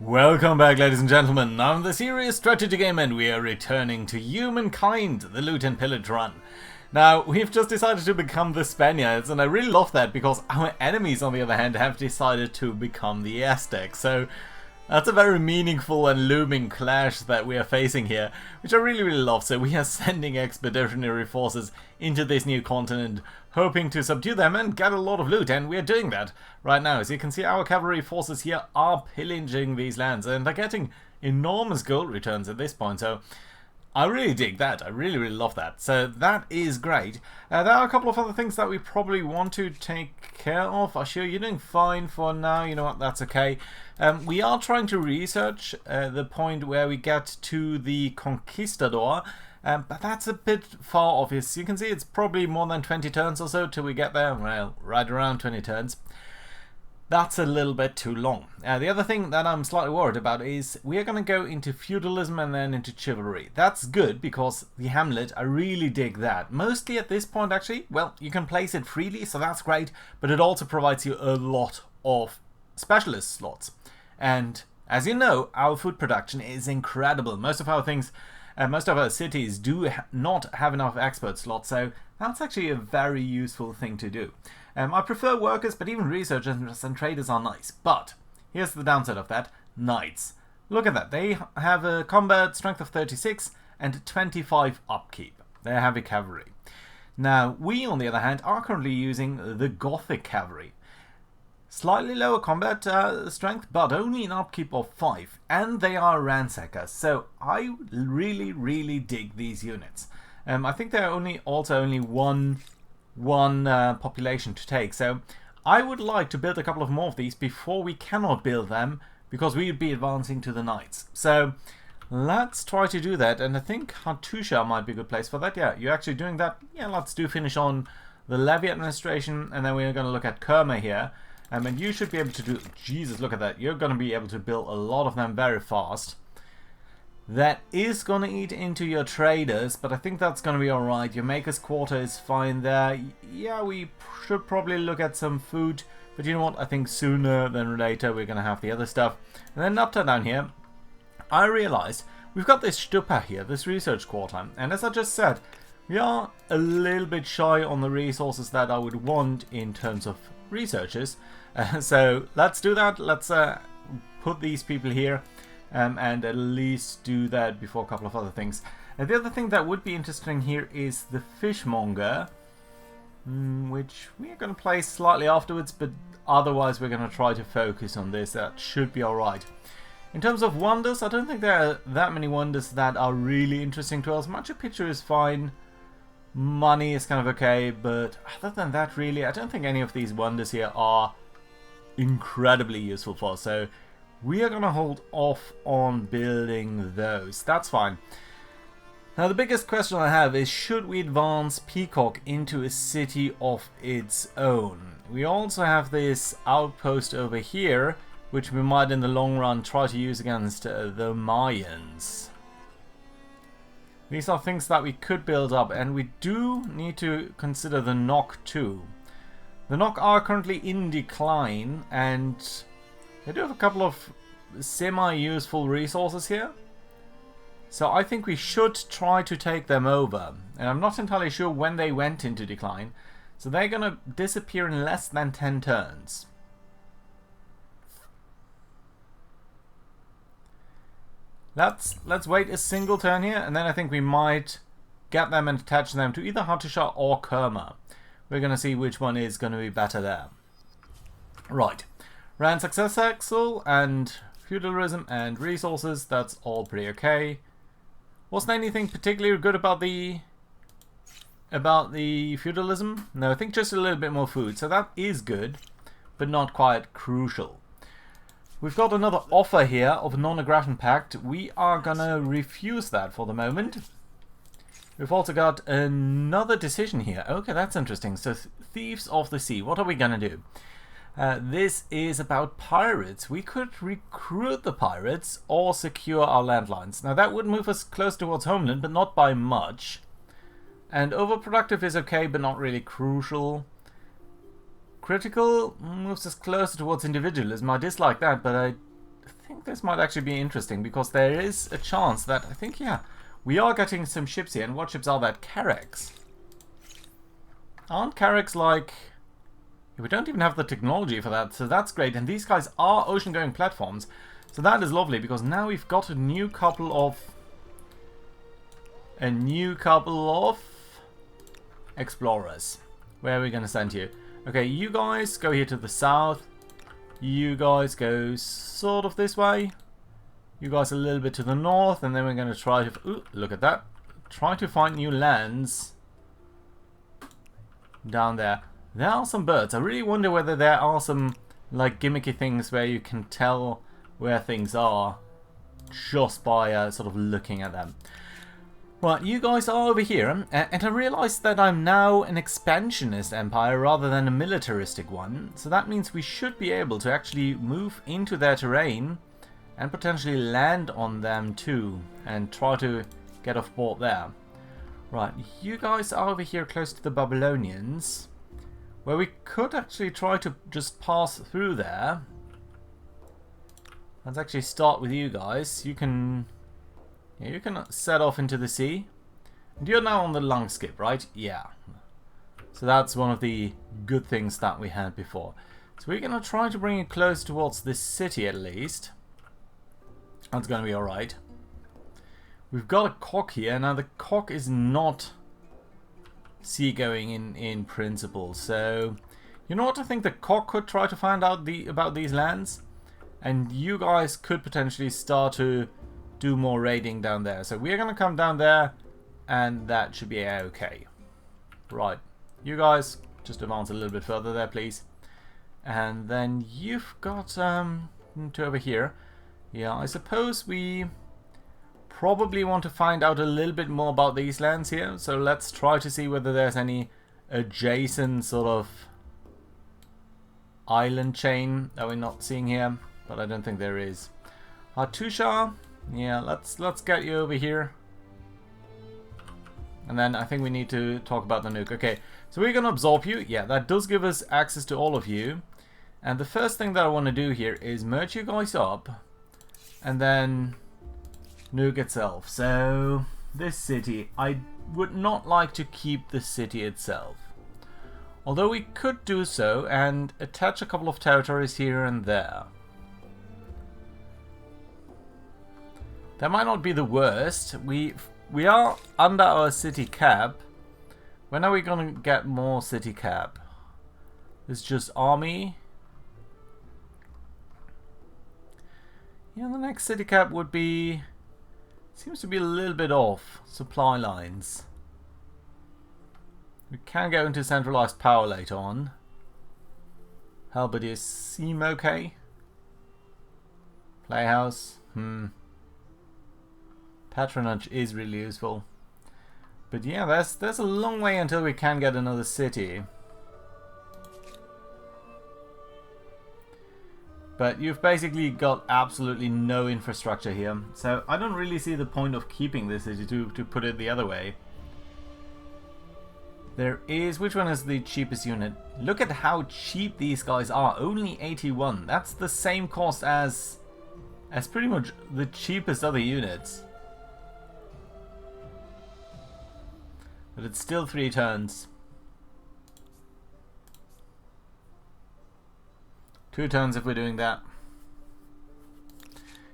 Welcome back, ladies and gentlemen. I'm the Serious Strategy Game and we are returning to Humankind, the loot and pillage run. Now, we've just decided to become the Spaniards, and I really love that because our enemies, on the other hand, have decided to become the Aztecs. So that's a very meaningful and looming clash that we are facing here, which I really love. So we are sending expeditionary forces into this new continent, hoping to subdue them and get a lot of loot, and we are doing that right now. As you can see, our cavalry forces here are pillaging these lands, and they're getting enormous gold returns at this point, so I really dig that. I really love that. So that is great. There are a couple of other things that we probably want to take care of. Ashur, you're doing fine for now. You know what? That's okay. We are trying to research the point where we get to the Conquistador, but that's a bit far off. As you can see, it's probably more than 20 turns or so till we get there. Well, right around 20 turns. That's a little bit too long. The other thing that I'm slightly worried about is we are going to go into feudalism and then into chivalry. That's good because the Hamlet, I really dig that. Mostly at this point actually, well, you can place it freely, so that's great, but it also provides you a lot of specialist slots. And as you know, our food production is incredible. Most of our things, most of our cities do not have enough expert slots, so that's actually a very useful thing to do. I prefer workers, but even researchers and traders are nice. But here's the downside of that: knights. Look at that. They have a combat strength of 36 and 25 upkeep. They're heavy cavalry. Now, we, on the other hand, are currently using the Gothic cavalry. Slightly lower combat strength, but only an upkeep of 5. And they are ransackers. So I really dig these units. I think they're only one population to take, so I would like to build a couple of more of these before we cannot build them, because we would be advancing to the knights. So let's try to do that, and I think Hattusha might be a good place for that. Yeah, you're actually doing that. Yeah, let's finish on the levy administration, and then we're going to look at Kerma here, and you should be able to do, Jesus, look at that, you're going to be able to build a lot of them very fast. That is going to eat into your traders, but I think that's going to be alright. Your maker's quarter is fine there. Yeah, we should probably look at some food, but you know what? I think sooner than later we're going to have the other stuff. And then up down here, I realized we've got this Stupa here, this research quarter, and as I just said, we are a little bit shy on the resources that I would want in terms of researchers. So let's do that. Let's put these people here. And at least do that before a couple of other things. And the other thing that would be interesting here is the fishmonger, which we are going to play slightly afterwards, but otherwise we're going to try to focus on this. That should be alright. In terms of wonders, I don't think there are that many wonders that are really interesting to us. Machu Picchu is fine. Money is kind of okay, but other than that, really, I don't think any of these wonders here are incredibly useful for us. So we are going to hold off on building those. That's fine. Now, the biggest question I have is, should we advance Peacock into a city of its own? We also have this outpost over here, which we might in the long run try to use against the Mayans. These are things that we could build up, and we do need to consider the Nok too. The Nok are currently in decline, and they do have a couple of semi-useful resources here. So I think we should try to take them over. And I'm not entirely sure when they went into decline. So they're going to disappear in less than 10 turns. Let's wait a single turn here, and then I think we might get them and attach them to either Hattusha or Kerma. We're going to see which one is going to be better there. Right. Ransack successful, and feudalism and resources, that's all pretty okay. Wasn't anything particularly good about the feudalism? No, I think just a little bit more food, so that is good, but not quite crucial. We've got another offer here of a non-aggression pact. We are gonna refuse that for the moment. We've also got another decision here. Okay, that's interesting. So, Thieves of the Sea, what are we gonna do? This is about pirates. We could recruit the pirates or secure our landlines. Now that would move us close towards homeland, but not by much. And overproductive is okay, but not really crucial. Critical moves us closer towards individualism. I dislike that, but think this might actually be interesting because there is a chance that, I think, yeah, we are getting some ships here. And what ships are that? Carracks. Aren't Carracks like... We don't even have the technology for that, so that's great. And these guys are ocean-going platforms, so that is lovely because now we've got a new couple of explorers. Where are we going to send you? Okay, you guys go here to the south. You guys go sort of this way. You guys a little bit to the north, and then we're going to try to... Ooh, look at that. Try to find new lands down there. There are some birds. I really wonder whether there are some like gimmicky things where you can tell where things are just by sort of looking at them. Right, you guys are over here, and I realized that I'm now an expansionist empire rather than a militaristic one. So that means we should be able to actually move into their terrain and potentially land on them too and try to get off board there. Right, you guys are over here close to the Babylonians, where we could actually try to just pass through there. Let's actually start with you guys. You can set off into the sea. And you're now on the long skip, right? Yeah. So that's one of the good things that we had before. So we're going to try to bring it close towards this city at least. That's going to be alright. We've got a cock here. Now the cock is not seagoing in principle, so you know what, I think the cock could try to find out about these lands, and you guys could potentially start to do more raiding down there. So we're gonna come down there, and that should be okay. Right, you guys just advance a little bit further there, please. And then you've got to over here. Yeah, I suppose we probably want to find out a little bit more about these lands here, so let's try to see whether there's any adjacent sort of island chain that we're not seeing here, but I don't think there is. Hattusha, yeah, let's get you over here, and then I think we need to talk about the nuke. Okay, so we're gonna absorb you. Yeah, that does give us access to all of you, and the first thing that I want to do here is merge you guys up, and then nuke itself. So this city, I would not like to keep the city itself, although we could do so and attach a couple of territories here and there. That might not be the worst. We are under our city cap. When are we gonna get more city cap? It's just army. Yeah, the next city cap would be... Seems to be a little bit off. Supply lines. We can go into centralized power later on. Halberdiers seem okay. Playhouse. Patronage is really useful. But yeah, there's a long way until we can get another city. But you've basically got absolutely no infrastructure here. So I don't really see the point of keeping this city, to put it the other way. There is... Which one is the cheapest unit? Look at how cheap these guys are. Only 81. That's the same cost as pretty much the cheapest other units. But it's still 3 turns. 2 turns if we're doing that.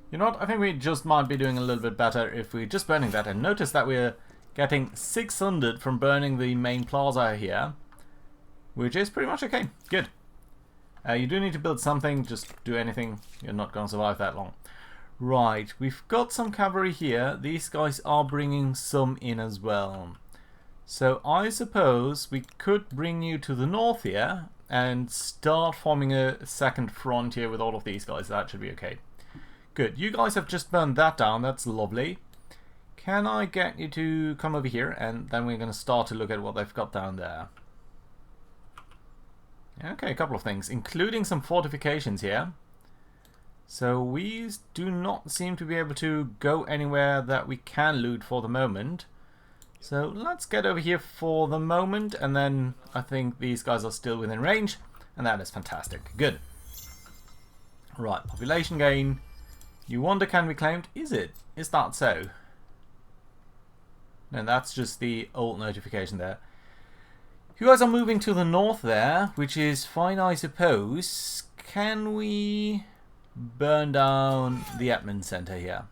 You know what? I think we just might be doing a little bit better if we're just burning that. And notice that we're getting 600 from burning the main plaza here, which is pretty much okay. Good. You do need to build something. Just do anything. You're not going to survive that long. Right. We've got some cavalry here. These guys are bringing some in as well. So I suppose we could bring you to the north here and start forming a second front here with all of these guys. That should be okay. Good. You guys have just burned that down. That's lovely. Can I get you to come over here? And then we're going to start to look at what they've got down there. Okay, a couple of things, including some fortifications here. So we do not seem to be able to go anywhere that we can loot for the moment. So let's get over here for the moment, and then I think these guys are still within range, and that is fantastic. Good. Right, population gain. You wonder, can be claimed? Is it? Is that so? No, that's just the old notification there. You guys are moving to the north there, which is fine, I suppose. Can we burn down the admin center here?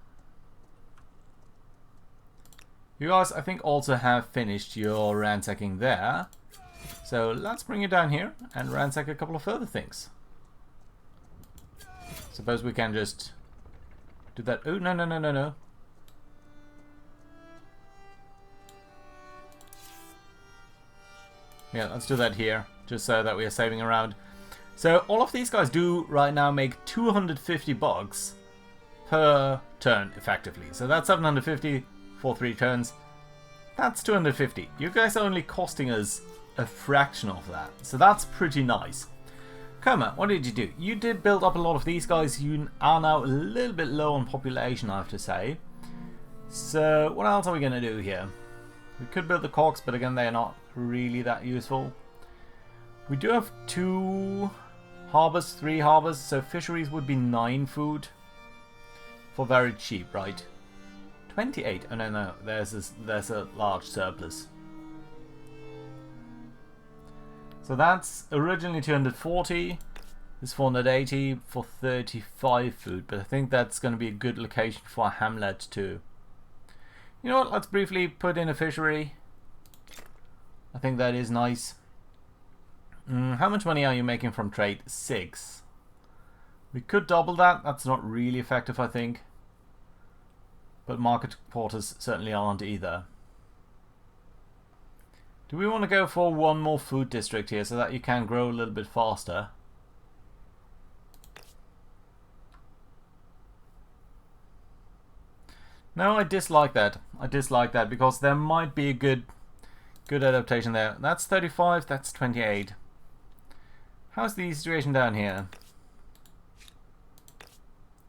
You guys, I think, also have finished your ransacking there. So let's bring it down here and ransack a couple of further things. Suppose we can just do that. Oh, no, no, no, no, no. Yeah, let's do that here, just so that we are saving around. So all of these guys do right now make 250 bucks per turn, effectively. So that's 750 for 3 turns. That's 250. You guys are only costing us a fraction of that. So that's pretty nice. Coma, what did you do? You did build up a lot of these guys. You are now a little bit low on population, I have to say. So what else are we going to do here? We could build the cogs, but again, they're not really that useful. We do have 2 harbors, 3 harbors, so fisheries would be 9 food for very cheap, right? 28. Oh no, no, there's a large surplus. So that's originally 240. This 480 for 35 food, but I think that's going to be a good location for a hamlet too. You know what? Let's briefly put in a fishery. I think that is nice. How much money are you making from trade? 6. We could double that. That's not really effective, I think. But market quarters certainly aren't either. Do we want to go for one more food district here so that you can grow a little bit faster? No, I dislike that. I dislike that because there might be a good adaptation there. That's 35, that's 28. How's the situation down here?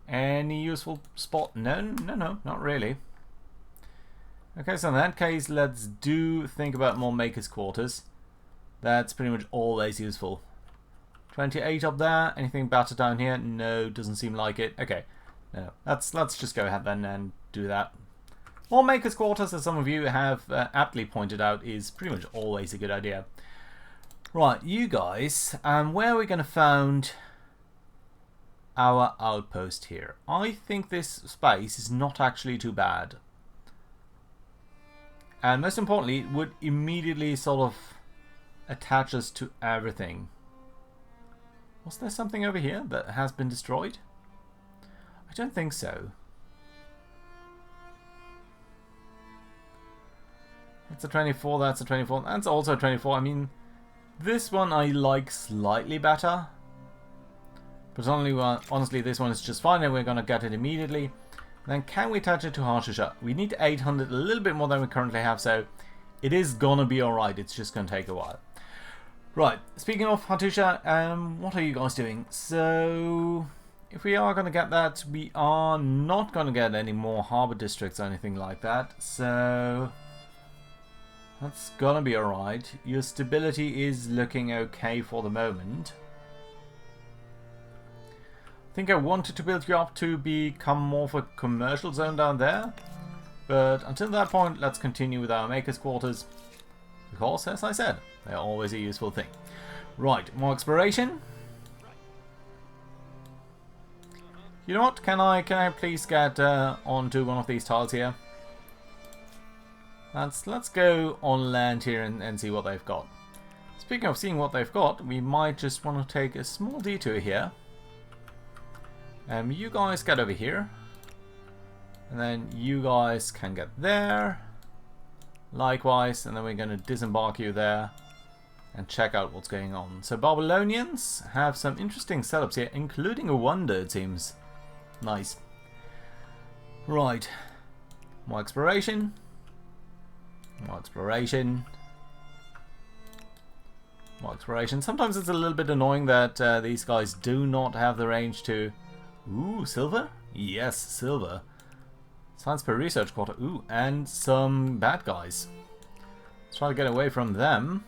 Any useful spot? No, no, no, not really. Okay, so in that case, let's think about more makers' quarters. That's pretty much always useful. 28 up there. Anything better down here? No, doesn't seem like it. Okay, no, let's just go ahead then and do that. More makers' quarters, as some of you have aptly pointed out, is pretty much always a good idea. Right, you guys, where are we going to found our outpost here? I think this space is not actually too bad. And most importantly, it would immediately sort of attach us to everything. Was there something over here that has been destroyed? I don't think so. That's a 24, that's a 24, that's also a 24. I mean, this one I like slightly better. But honestly, this one is just fine and we're going to get it immediately. Then can we attach it to Harshisha? We need 800, a little bit more than we currently have, so it is going to be alright. It's just going to take a while. Right, speaking of Hatusha, what are you guys doing? So, if we are going to get that, we are not going to get any more harbour districts or anything like that. So, that's going to be alright. Your stability is looking okay for the moment. I think I wanted to build you up to become more of a commercial zone down there. But until that point, let's continue with our makers' quarters. Because, as I said, they're always a useful thing. Right, more exploration. You know what? Can I please get onto one of these tiles here? Let's go on land here and see what they've got. Speaking of seeing what they've got, we might just want to take a small detour here. You guys get over here. And then you guys can get there. Likewise, and then we're going to disembark you there and check out what's going on. So Babylonians have some interesting setups here, including a wonder, it seems. Nice. Right. More exploration. More exploration. More exploration. Sometimes it's a little bit annoying that these guys do not have the range to... Ooh, silver? Yes, silver. Science per research quarter. Ooh, and some bad guys. Let's try to get away from them.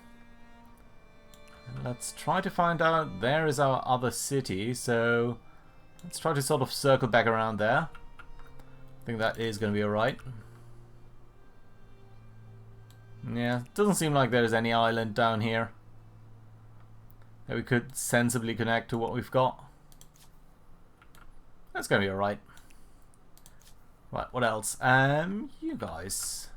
And let's try to find out. There is our other city, so Let's try to sort of circle back around there. I think that is going to be alright. Yeah, doesn't seem like there's any island down here that we could sensibly connect to what we've got. That's going to be alright. Right, what else? You guys.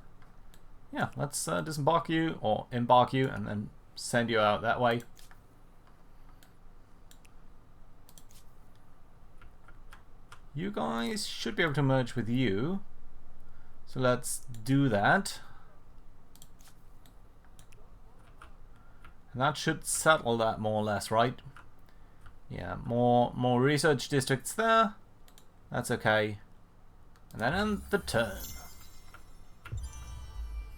Yeah, let's disembark you, or embark you, and then send you out that way. You guys should be able to merge with you. So let's do that. And that should settle that more or less, right? Yeah, more research districts there. That's okay. And then end the turn.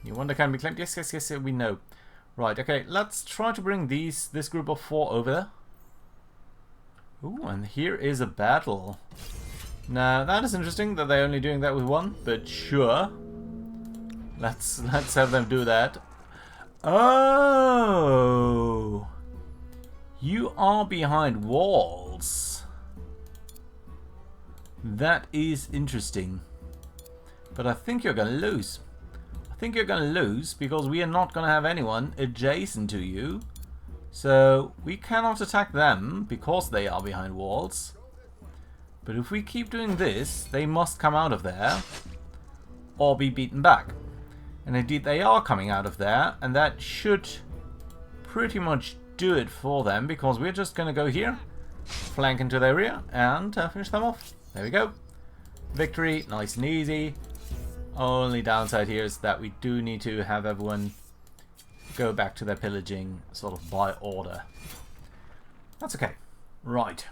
You wonder can be claimed? Yes, yes, yes, we know. Right, okay, let's try to bring this group of 4 over there. Ooh, and here is a battle. Now, that is interesting that they're only doing that with 1, but sure. Let's have them do that. Oh! You are behind walls. That is interesting. But I think you're going to lose. I think you're going to lose because we are not going to have anyone adjacent to you. So we cannot attack them because they are behind walls. But if we keep doing this, they must come out of there or be beaten back. And indeed they are coming out of there, and that should pretty much do it for them because we're just going to go here, flank into their rear, and finish them off. There we go. Victory, nice and easy. Only downside here is that we do need to have everyone go back to their pillaging sort of by order. That's okay. Right.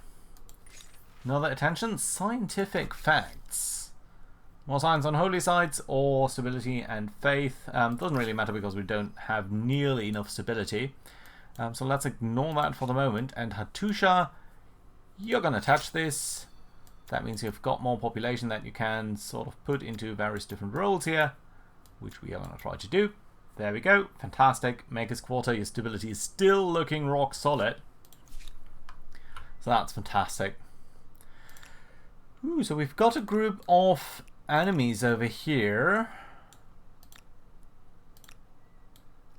Another attention, scientific facts. More science on holy sites or stability and faith. Doesn't really matter because we don't have nearly enough stability. So let's ignore that for the moment. And Hattusha, you're going to touch this. That means you've got more population that you can sort of put into various different roles here, which we are going to try to do. There we go. Fantastic. Maker's Quarter, your stability is still looking rock solid. So that's fantastic. Ooh, so we've got a group of enemies over here.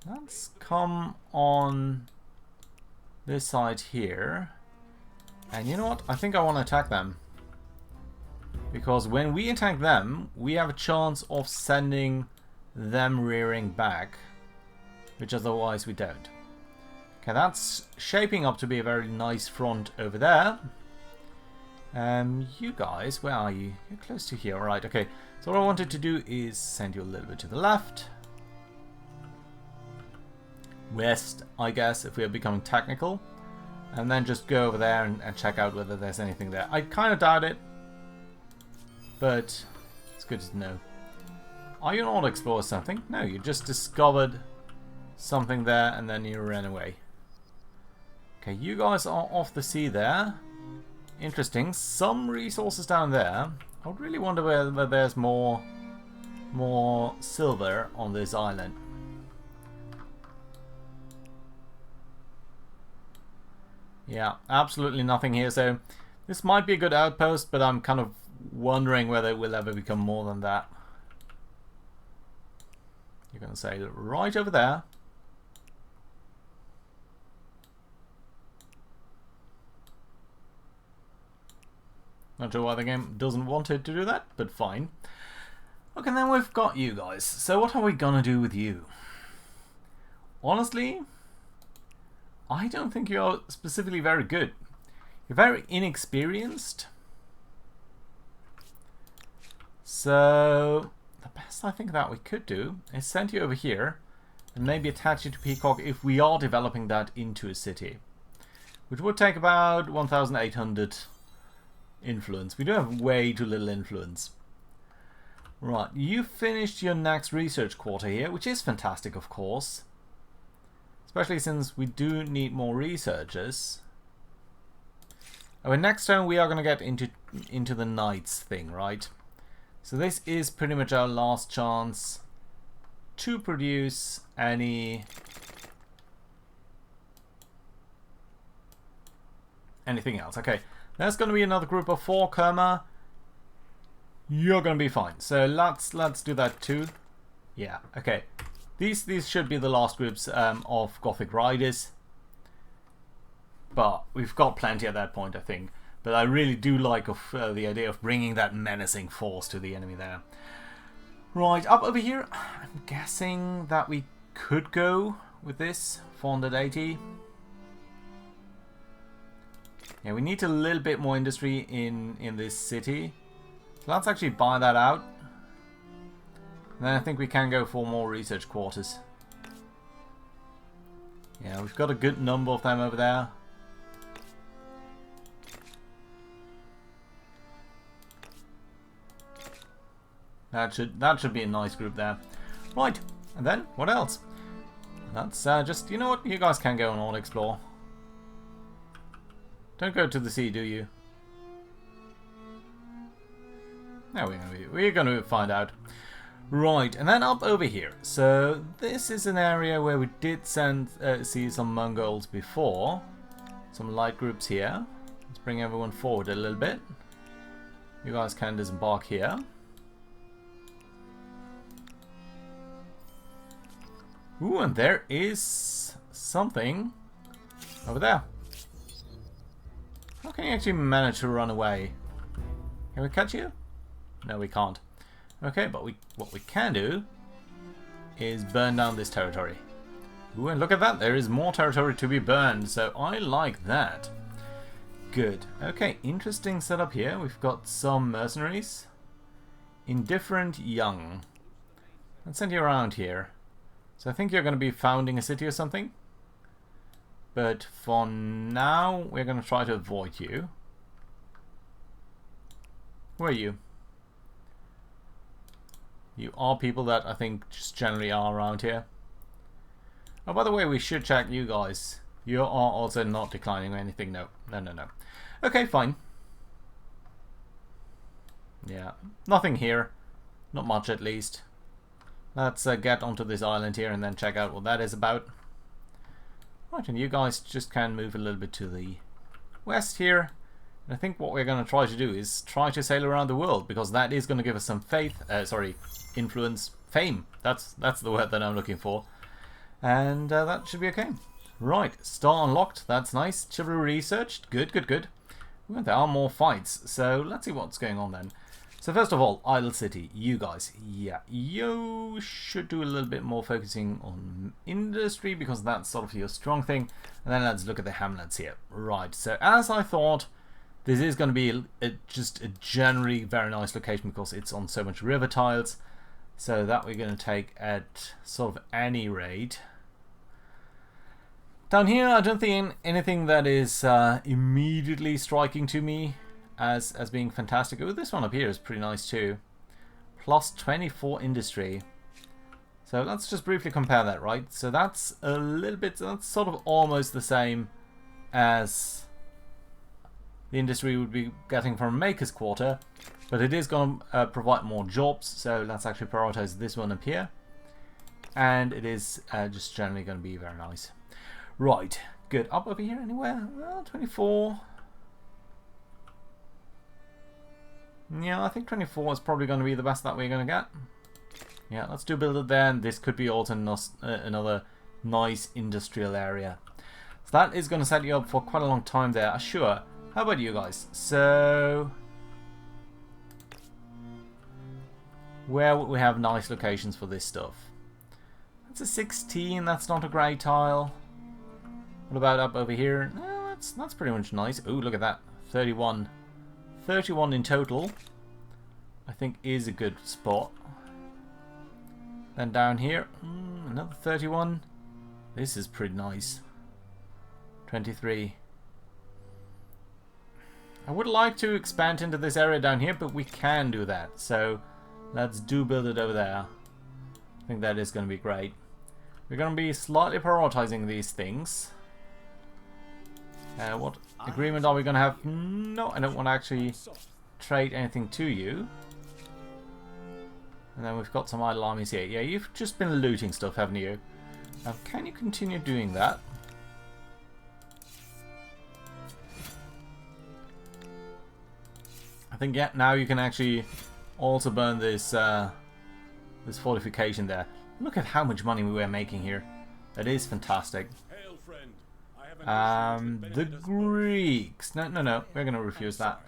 Let's come on this side here. And you know what? I think I want to attack them. Because when we attack them, we have a chance of sending them rearing back. Which otherwise we don't. Okay, that's shaping up to be a very nice front over there. You guys, where are you? You're close to here. Alright, okay. So what I wanted to do is send you a little bit to the left. West, I guess, if we are becoming technical. And then just go over there and check out whether there's anything there. I kind of doubt it. But it's good to know. Are you not exploring something? No, you just discovered something there and then you ran away. Okay, you guys are off the sea there. Interesting. Some resources down there. I would really wonder whether there's more silver on this island. Yeah, absolutely nothing here. So this might be a good outpost, but I'm kind of wondering whether it will ever become more than that. You're going to say right over there. Not sure why the game doesn't want it to do that, but fine. Okay, then we've got you guys. So what are we gonna do with you? Honestly, I don't think you're specifically very good. You're very inexperienced. So the best I think that we could do is send you over here and maybe attach you to Peacock if we are developing that into a city. Which would take about 1,800 influence. We do have way too little influence. Right, you finished your next research quarter here, which is fantastic, of course. Especially since we do need more researchers. And next turn we are going to get into the knights thing, right? So this is pretty much our last chance to produce anything else. Okay, There's going to be another group of 4, Kerma. You're going to be fine. So let's do that too. Yeah, okay. These should be the last groups of Gothic Riders. But we've got plenty at that point, I think. But I really do like the idea of bringing that menacing force to the enemy there. Right, up over here, I'm guessing that we could go with this, 480. Yeah, we need a little bit more industry in this city. So let's actually buy that out. And then I think we can go for more research quarters. Yeah, we've got a good number of them over there. That should be a nice group there. Right, and then what else? That's just, you know what, you guys can go and all explore. Don't go to the sea, do you? No, we're going to find out. Right, and then up over here. So this is an area where we did see some Mongols before. Some light groups here. Let's bring everyone forward a little bit. You guys can disembark here. Ooh, and there is something over there. How can you actually manage to run away? Can we catch you? No, we can't. Okay, but what we can do is burn down this territory. Ooh, and look at that. There is more territory to be burned, so I like that. Good. Okay, interesting setup here. We've got some mercenaries. Indifferent young. Let's send you around here. So I think you're going to be founding a city or something. But for now, we're going to try to avoid you. Who are you? You are people that I think just generally are around here. Oh, by the way, we should check you guys. You are also not declining or anything. No. Okay, fine. Yeah, nothing here. Not much, at least. Let's get onto this island here and then check out what that is about. Right, and you guys just can move a little bit to the west here. And I think what we're going to try to do is try to sail around the world, because that is going to give us some influence, fame. That's the word that I'm looking for. And that should be okay. Right, star unlocked. That's nice. Chivalry researched. Good. Well, there are more fights, so let's see what's going on then. So first of all, Idle City, you guys, yeah, you should do a little bit more focusing on industry, because that's sort of your strong thing. And then let's look at the hamlets here. Right, so as I thought, this is going to be just a generally very nice location, because it's on so much river tiles. So that we're going to take at sort of any rate. Down here, I don't think anything that is immediately striking to me as being fantastic. Oh, this one up here is pretty nice too. Plus 24 industry. So let's just briefly compare that, right? So that's a little bit, that's sort of almost the same as the industry would be getting from Maker's Quarter, but it is going to provide more jobs. So let's actually prioritize this one up here. And it is just generally going to be very nice. Right, good. Up over here anywhere? Well, 24. Yeah, I think 24 is probably going to be the best that we're going to get. Yeah, let's do build it there, and this could be also another nice industrial area. So that is going to set you up for quite a long time there. Sure. How about you guys? So, where would we have nice locations for this stuff? That's a 16. That's not a great tile. What about up over here? No, that's pretty much nice. Oh, look at that. 31. 31 in total, I think, is a good spot. Then down here, another 31. This is pretty nice. 23. I would like to expand into this area down here, but we can do that. So let's build it over there. I think that is going to be great. We're going to be slightly prioritizing these things. What agreement are we going to have? No, I don't want to actually trade anything to you. And then we've got some idle armies here. Yeah, you've just been looting stuff, haven't you? Can you continue doing that? I think, yeah, now you can actually also burn this this fortification there. Look at how much money we were making here. That is fantastic. Hail, friend. I have an The Greeks. No, no, no. We're going to refuse that.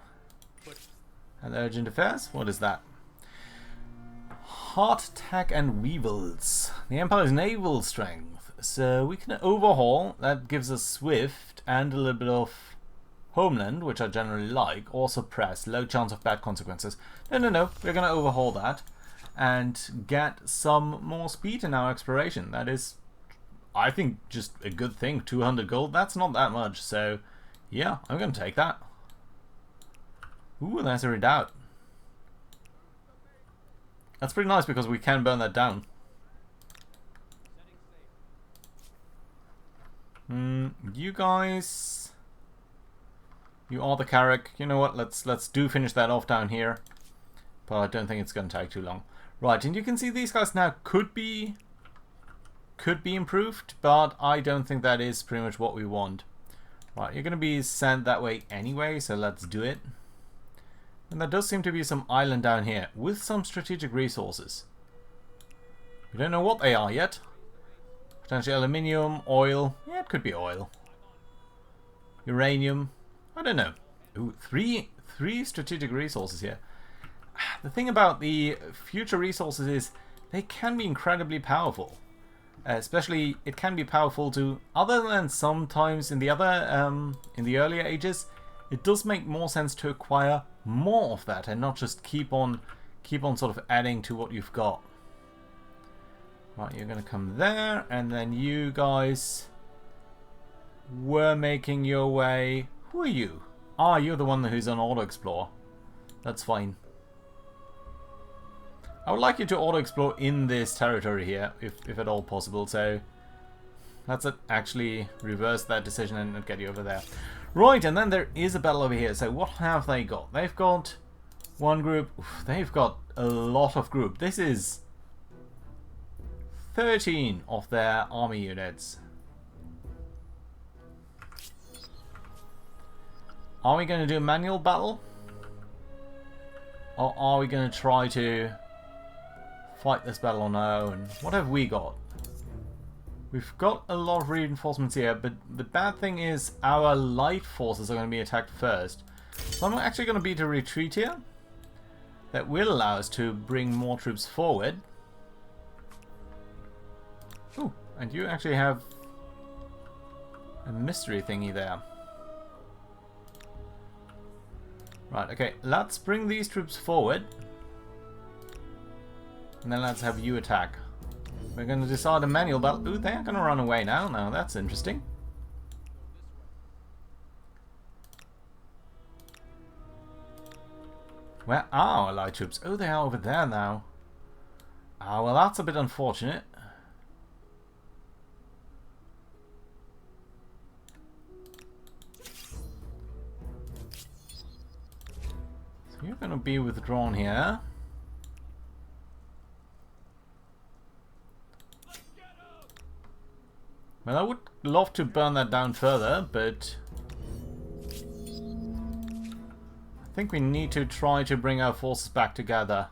And urgent affairs? What is that? Heart attack and weevils. The Empire's naval strength. So we can overhaul. That gives us swift and a little bit of homeland, which I generally like. Or suppress. Low chance of bad consequences. No, no, no. We're going to overhaul that. And get some more speed in our exploration. That is, I think, just a good thing. 200 gold. That's not that much. So, yeah, I'm going to take that. Ooh, there's a redoubt. That's pretty nice because we can burn that down. You guys, you are the Carrick. You know what? Let's do finish that off down here, but I don't think it's going to take too long. Right, and you can see these guys now could be improved, but I don't think that is pretty much what we want. Right, you're going to be sent that way anyway, so let's do it. And there does seem to be some island down here with some strategic resources. We don't know what they are yet. Potentially aluminium, oil. Yeah, it could be oil. Uranium. I don't know. Ooh, three strategic resources here. The thing about the future resources is they can be incredibly powerful. Especially, it can be powerful to, other than sometimes in the earlier ages, it does make more sense to acquire more of that and not just keep on sort of adding to what you've got. Right, you're going to come there, and then you guys were making your way. Who are you? Ah, you're the one who's on auto explore. That's fine. I would like you to auto explore in this territory here, if at all possible. So let's actually reverse that decision and get you over there. Right, and then there is a battle over here. So what have they got? They've got one group. Oof, they've got a lot of group. This is 13 of their army units. Are we going to do a manual battle? Or are we going to try to fight this battle on our own? What have we got? We've got a lot of reinforcements here, but the bad thing is our light forces are going to be attacked first. So I'm actually going to beat a retreat here. That will allow us to bring more troops forward. Ooh, and you actually have a mystery thingy there. Right, okay, let's bring these troops forward. And then let's have you attack. We're going to decide a manual battle. Ooh, they're going to run away now. Now, that's interesting. Where are our light troops? Oh, they are over there now. Ah, well, that's a bit unfortunate. So you're going to be withdrawn here. Well, I would love to burn that down further, but I think we need to try to bring our forces back together.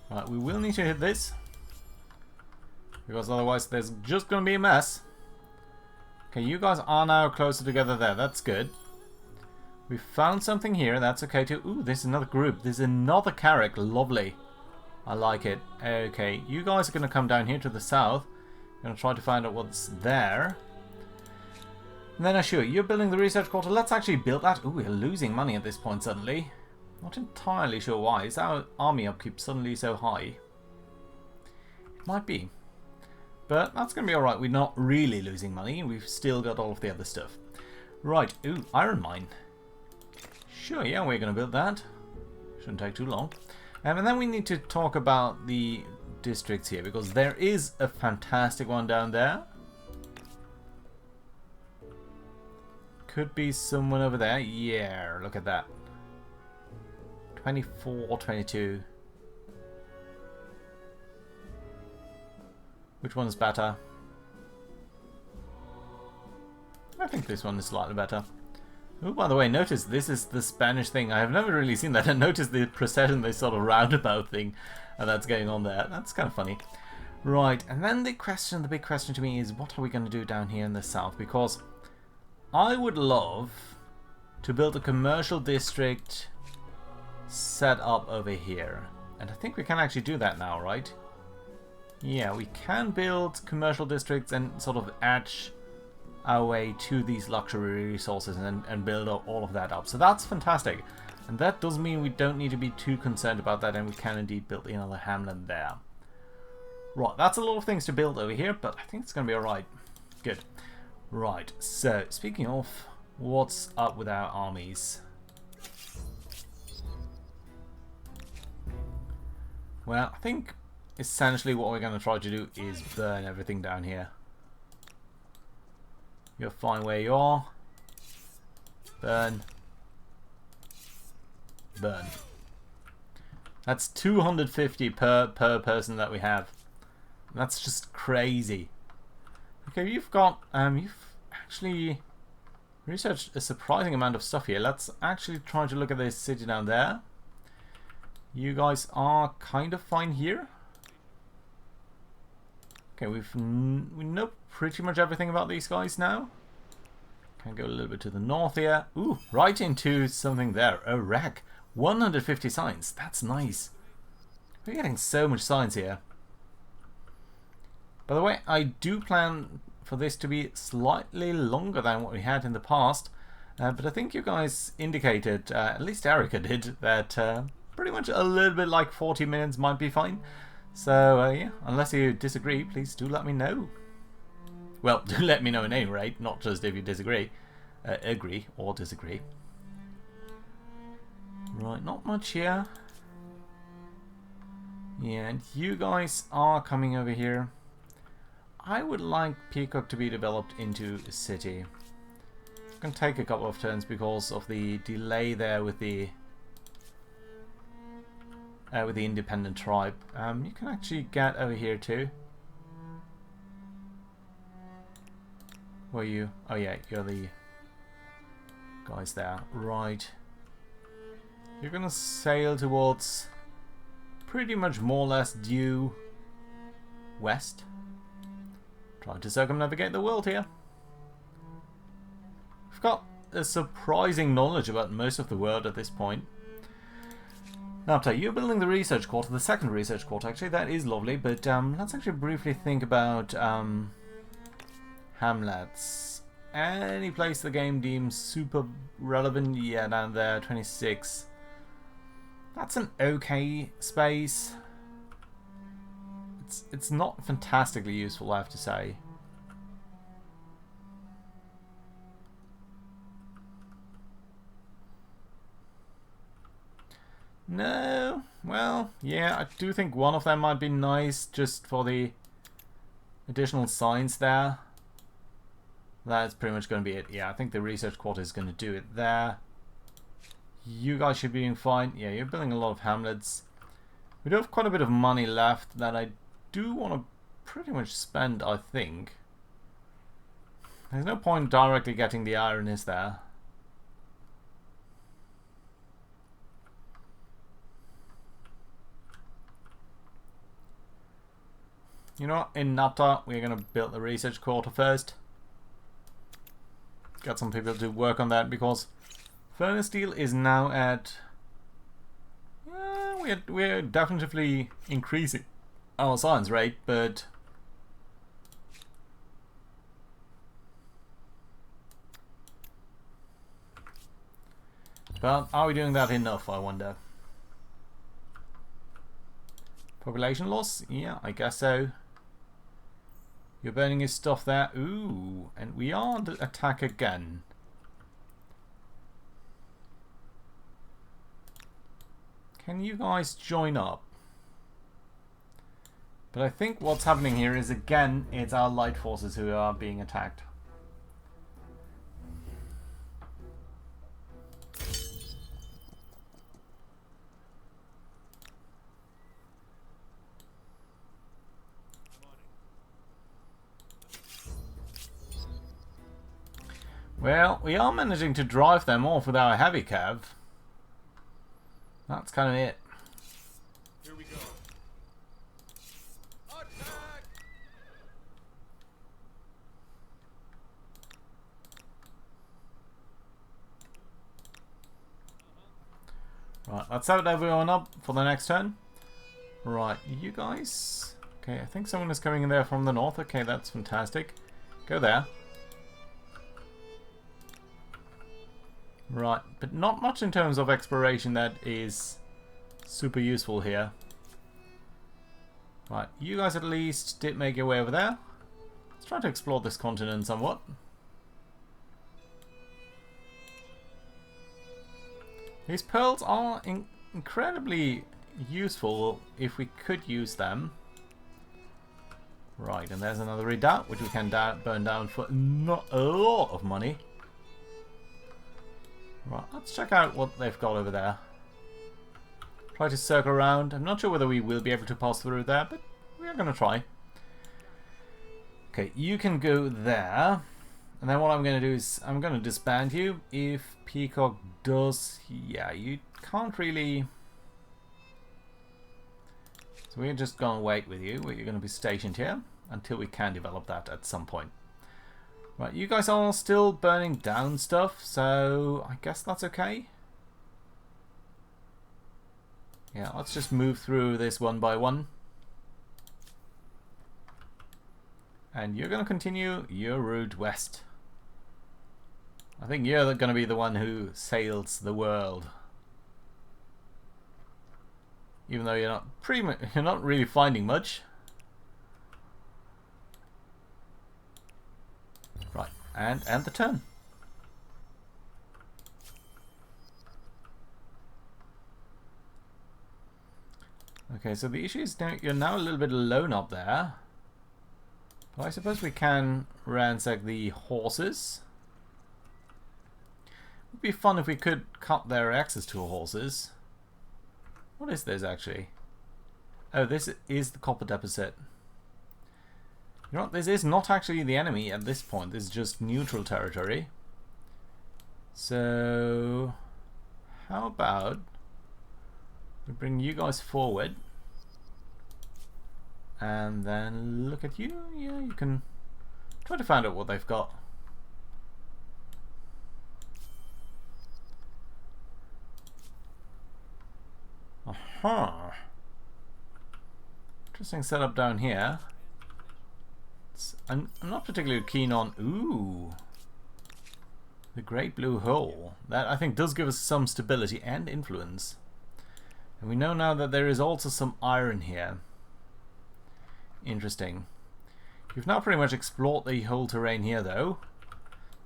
Right, we will need to hit this, because otherwise there's just going to be a mess. Okay, you guys are now closer together there. That's good. We found something here. That's okay too. Ooh, there's another group. There's another Carrick. Lovely. I like it. Okay, you guys are going to come down here to the south. I'm going to try to find out what's there. And then Ashur, you're building the research quarter. Let's actually build that. Ooh, we're losing money at this point suddenly. Not entirely sure why. Is our army upkeep suddenly so high? It might be. But that's going to be alright. We're not really losing money. We've still got all of the other stuff. Right. Ooh, iron mine. Sure, yeah, we're going to build that. Shouldn't take too long. And then we need to talk about the districts here, because there is a fantastic one down there. Could be someone over there. Yeah, look at that. 24, 22. Which one's better? think this one is slightly better. Oh, by the way, notice this is the Spanish thing. I have never really seen that. And notice the procession, this sort of roundabout thing that's going on there. That's kind of funny. Right, and then the big question to me is, what are we going to do down here in the south? Because I would love to build a commercial district set up over here. And I think we can actually do that now, right? Yeah, we can build commercial districts and sort of edge our way to these luxury resources and build all of that up. So that's fantastic. And that does mean we don't need to be too concerned about that, and we can indeed build another hamlet there. Right, that's a lot of things to build over here, but I think it's going to be alright. Good. Right, so speaking of, what's up with our armies? Well, I think essentially what we're going to try to do is burn everything down here. You're fine where you are. Burn. Burn. That's 250 per person that we have. That's just crazy. Okay, you've actually researched a surprising amount of stuff here. Let's actually try to look at this city down there. You guys are kind of fine here. Okay, we know pretty much everything about these guys now. Can go a little bit to the north here. Ooh, right into something there. A wreck. 150 science. That's nice. We're getting so much science here. By the way, I do plan for this to be slightly longer than what we had in the past. But I think you guys indicated, at least Erica did, that pretty much a little bit like 40 minutes might be fine. So, yeah, unless you disagree, please do let me know. Well, do let me know at any rate, not just if you disagree. Agree or disagree. Right, not much here. Yeah, and you guys are coming over here. I would like Peacock to be developed into a city. It's going to take a couple of turns because of the delay there with the independent tribe. You can actually get over here too. Where are you? Oh yeah, you're the guys there. Right. You're gonna sail towards pretty much more or less due west. Trying to circumnavigate the world here. We've got a surprising knowledge about most of the world at this point. Now, you're building the research quarter, the second research quarter. Actually, that is lovely, but let's actually briefly think about hamlets. Any place the game deems super relevant? Yeah, down there, 26. That's an okay space. It's not fantastically useful, I have to say. No, well, yeah, I do think one of them might be nice just for the additional science there. That's pretty much going to be it. Yeah, I think the research quarter is going to do it there. You guys should be doing fine. Yeah, you're building a lot of hamlets. We do have quite a bit of money left that I do want to pretty much spend, I think. There's no point directly getting the iron, is there? You know what? In Nata, we're going to build the research quarter first. Got some people to work on that because furnace steel is now at... we're definitely increasing our science rate, but... But are we doing that enough, I wonder? Population loss? Yeah, I guess so. You're burning his stuff there. Ooh, and we are under attack again. Can you guys join up? But I think what's happening here is, again, it's our light forces who are being attacked. Well, we are managing to drive them off with our heavy cav. That's kind of it. Here we go. Attack! Right, let's set everyone up for the next turn. Right, you guys. Okay, I think someone is coming in there from the north. Okay, that's fantastic. Go there. Right, but not much in terms of exploration that is super useful here. Right, you guys at least did make your way over there. Let's try to explore this continent somewhat. These pearls are incredibly useful if we could use them. Right, and there's another redoubt which we can burn down for not a lot of money. Right, let's check out what they've got over there. Try to circle around. I'm not sure whether we will be able to pass through there, but we are going to try. Okay, you can go there. And then what I'm going to do is I'm going to disband you. If Peacock does... Yeah, you can't really... So we're just going to wait with you. You're going to be stationed here until we can develop that at some point. Right, you guys are still burning down stuff, so I guess that's okay. Yeah, let's just move through this one by one. And you're going to continue your route west. I think you're going to be the one who sails the world. Even though you're not really finding much. Right, and end the turn. Okay, so the issue is you're now a little bit alone up there. But I suppose we can ransack the horses. It would be fun if we could cut their access to horses. What is this actually? Oh, this is the copper deposit. You know what? This is not actually the enemy at this point. This is just neutral territory. So, how about we bring you guys forward, and then look at you. Yeah, you can try to find out what they've got. Aha. Interesting setup down here. I'm not particularly keen on... Ooh. The Great Blue Hole. That, I think, does give us some stability and influence. And we know now that there is also some iron here. Interesting. You've now pretty much explored the whole terrain here, though.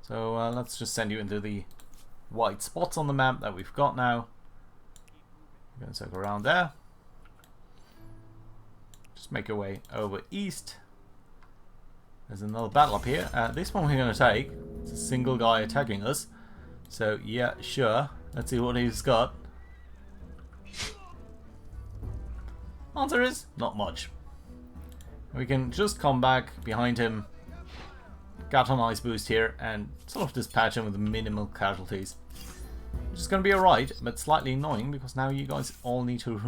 So let's just send you into the white spots on the map that we've got now. You're going to circle around there. Just make your way over east. There's another battle up here. This one we're going to take. It's a single guy attacking us. So, yeah, sure. Let's see what he's got. Answer is, not much. We can just come back behind him, get an ice boost here, and sort of dispatch him with minimal casualties. Which is going to be alright, but slightly annoying, because now you guys all need to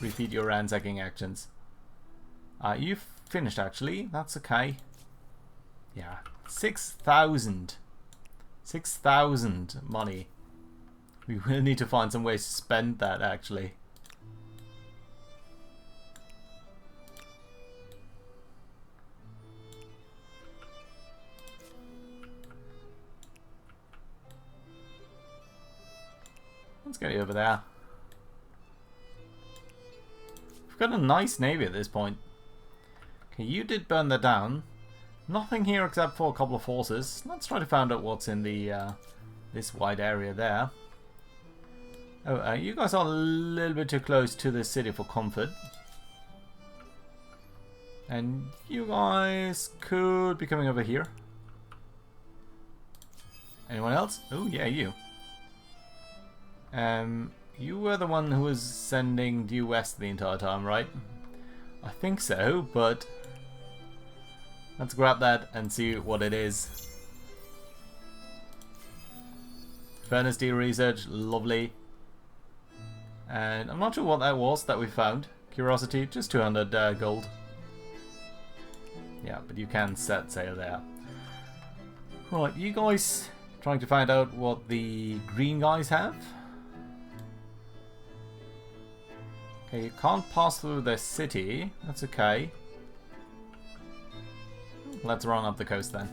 repeat your ransacking actions. You've finished, actually. That's okay. Yeah, 6,000. 6,000 money. We will need to find some ways to spend that, actually. Let's get you over there. We've got a nice navy at this point. Okay, you did burn that down. Nothing here except for a couple of forces. Let's try to find out what's in the this wide area there. Oh, you guys are a little bit too close to the city for comfort. And you guys could be coming over here. Anyone else? Oh, yeah, you. You were the one who was sending due west the entire time, right? I think so, but let's grab that and see what it is. Furnace de-research, lovely. And I'm not sure what that was that we found. Curiosity, just 200 gold. Yeah, but you can set sail there. Right, you guys trying to find out what the green guys have. Okay, you can't pass through their city. That's okay. Let's run up the coast then.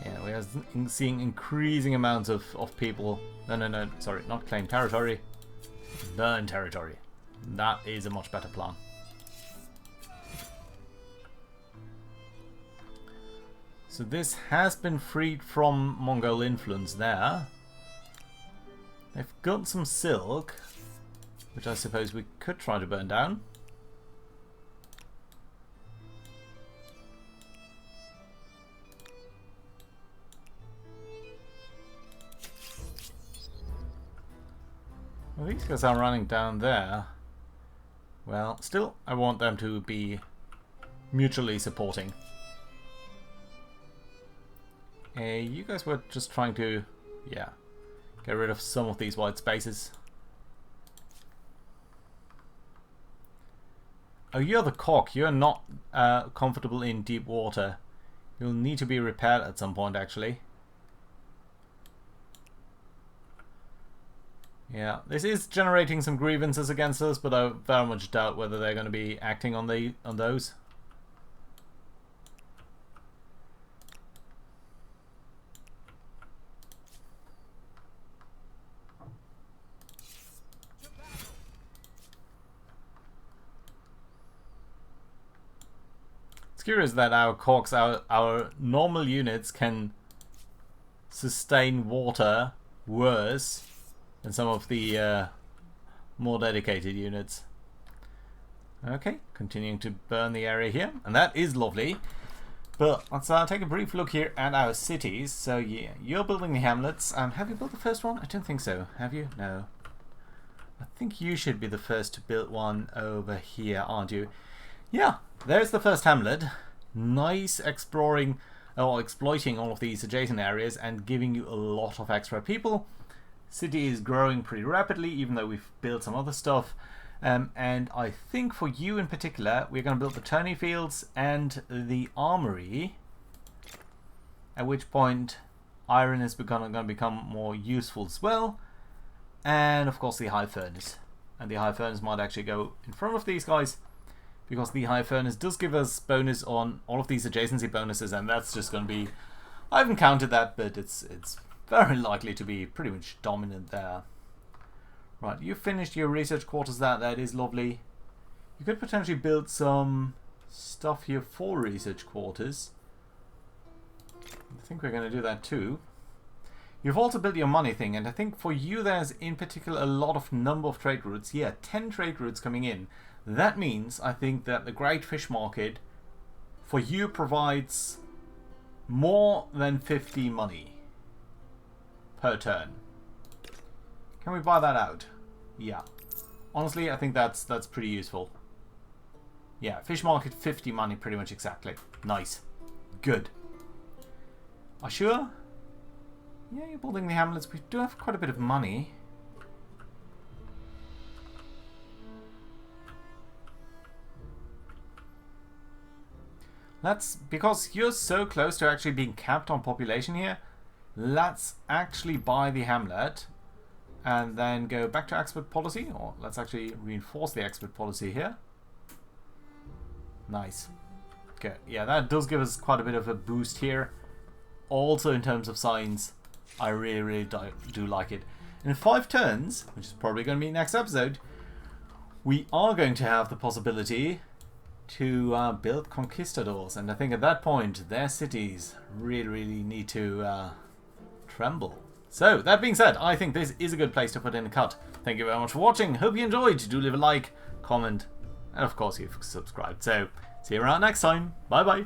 Yeah, we are seeing increasing amounts of people. No, sorry, not claim territory. Burn territory. That is a much better plan. So this has been freed from Mongol influence there. They've got some silk, which I suppose we could try to burn down. Well, these guys are running down there. Well, still, I want them to be mutually supporting. You guys were just trying to, yeah, get rid of some of these white spaces. Oh, you're the cock. You're not comfortable in deep water. You'll need to be repaired at some point, actually. Yeah, this is generating some grievances against us, but I very much doubt whether they're going to be acting on those. It's curious that our cogs, our normal units, can sustain water worse than some of the more dedicated units. Okay, continuing to burn the area here, and that is lovely. But let's take a brief look here at our cities. So yeah, you're building the hamlets. Have you built the first one? I don't think so. Have you? No. I think you should be the first to build one over here, aren't you? Yeah, there's the first hamlet. Nice exploring or exploiting all of these adjacent areas and giving you a lot of extra people. City is growing pretty rapidly, even though we've built some other stuff. And I think for you in particular, we're going to build the tourney fields and the armory. At which point, iron is going to become more useful as well. And of course the high furnace. And the high furnace might actually go in front of these guys, because the high furnace does give us bonus on all of these adjacency bonuses, and that's just going to be... I haven't counted that, but it's very likely to be pretty much dominant there. Right, you finished your research quarters there. That is lovely. You could potentially build some stuff here for research quarters. I think we're going to do that too. You've also built your money thing, and I think for you there's in particular a lot of number of trade routes. Yeah, 10 trade routes coming in. That means I think that the Great Fish Market for you provides more than 50 money per turn. Can we buy that out? Yeah. Honestly, I think that's pretty useful. Yeah, Fish Market 50 money pretty much exactly. Nice. Good. Are you sure? Yeah, you're building the hamlets. We do have quite a bit of money. Let's, because you're so close to actually being capped on population here, let's actually buy the hamlet and then go back to expert policy, or let's actually reinforce the expert policy here. Nice. Okay, yeah, that does give us quite a bit of a boost here. Also in terms of science, I really do like it. In 5 turns, which is probably going to be next episode, we are going to have the possibility to build conquistadors, and I think at that point their cities really need to tremble. So that being said, I think this is a good place to put in a cut. Thank you very much for watching. Hope you enjoyed. Do leave a like, comment, and of course you've subscribed. So see you around next time. Bye bye.